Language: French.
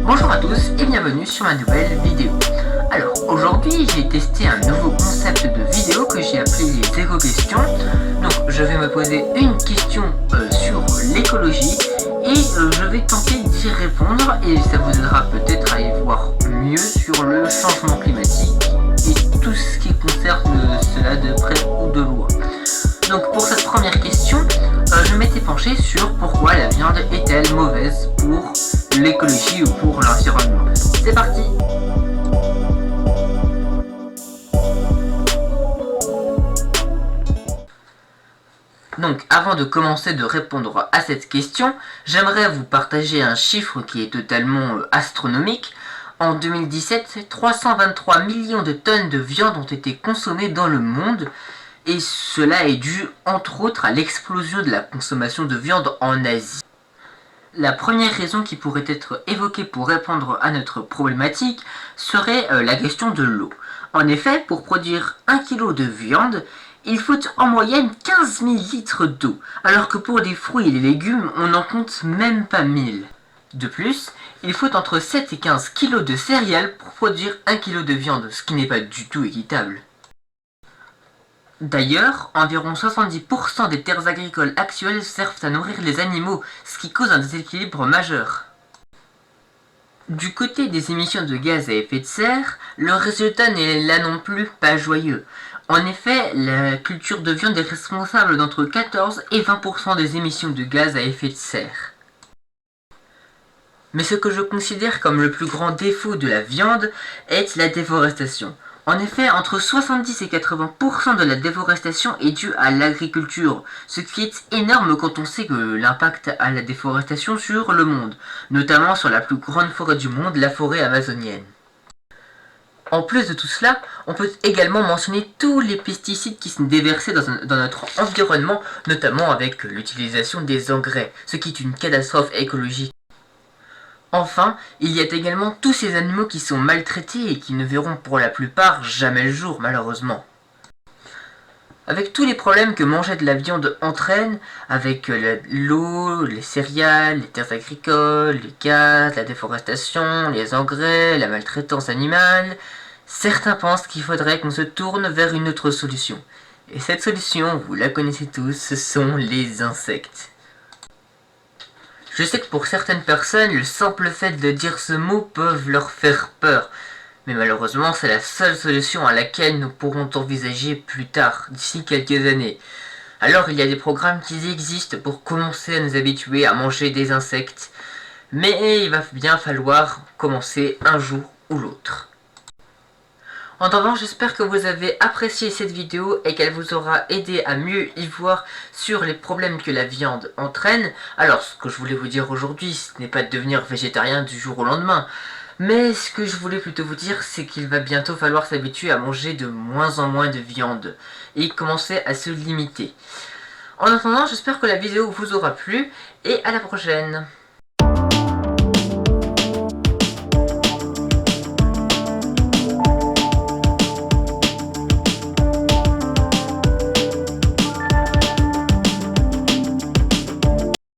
Bonjour à tous et bienvenue sur ma nouvelle vidéo. Alors aujourd'hui j'ai testé un nouveau concept de vidéo que j'ai appelé les éco-questions. Donc je vais me poser une question sur l'écologie et je vais tenter d'y répondre et ça vous aidera peut-être à y voir mieux sur le changement climatique et tout ce qui concerne cela de près ou de loin. Donc pour cette première question, je m'étais penché sur pourquoi la viande est-elle mauvaise pour l'écologie ou pour l'environnement. C'est parti! Donc avant de commencer de répondre à cette question, j'aimerais vous partager un chiffre qui est totalement astronomique. En 2017, 323 millions de tonnes de viande ont été consommées dans le monde. Et cela est dû entre autres à l'explosion de la consommation de viande en Asie. La première raison qui pourrait être évoquée pour répondre à notre problématique serait la question de l'eau. En effet, pour produire 1 kg de viande, il faut en moyenne 15 000 litres d'eau, alors que pour les fruits et les légumes, on n'en compte même pas 1000. De plus, il faut entre 7 et 15 kg de céréales pour produire 1 kg de viande, ce qui n'est pas du tout équitable. D'ailleurs, environ 70% des terres agricoles actuelles servent à nourrir les animaux, ce qui cause un déséquilibre majeur. Du côté des émissions de gaz à effet de serre, le résultat n'est là non plus pas joyeux. En effet, la culture de viande est responsable d'entre 14 et 20% des émissions de gaz à effet de serre. Mais ce que je considère comme le plus grand défaut de la viande est la déforestation. En effet, entre 70 et 80% de la déforestation est due à l'agriculture, ce qui est énorme quand on sait que l'impact à la déforestation sur le monde, notamment sur la plus grande forêt du monde, la forêt amazonienne. En plus de tout cela, on peut également mentionner tous les pesticides qui sont déversés dans notre environnement, notamment avec l'utilisation des engrais, ce qui est une catastrophe écologique. Enfin, il y a également tous ces animaux qui sont maltraités et qui ne verront pour la plupart jamais le jour, malheureusement. Avec tous les problèmes que manger de la viande entraîne, avec l'eau, les céréales, les terres agricoles, les gaz, la déforestation, les engrais, la maltraitance animale, certains pensent qu'il faudrait qu'on se tourne vers une autre solution. Et cette solution, vous la connaissez tous, ce sont les insectes. Je sais que pour certaines personnes, le simple fait de dire ce mot peut leur faire peur. Mais malheureusement, c'est la seule solution à laquelle nous pourrons envisager plus tard, d'ici quelques années. Alors il y a des programmes qui existent pour commencer à nous habituer à manger des insectes. Mais il va bien falloir commencer un jour ou l'autre. En attendant, j'espère que vous avez apprécié cette vidéo et qu'elle vous aura aidé à mieux y voir sur les problèmes que la viande entraîne. Alors, ce que je voulais vous dire aujourd'hui, ce n'est pas de devenir végétarien du jour au lendemain. Mais ce que je voulais plutôt vous dire, c'est qu'il va bientôt falloir s'habituer à manger de moins en moins de viande et commencer à se limiter. En attendant, j'espère que la vidéo vous aura plu et à la prochaine.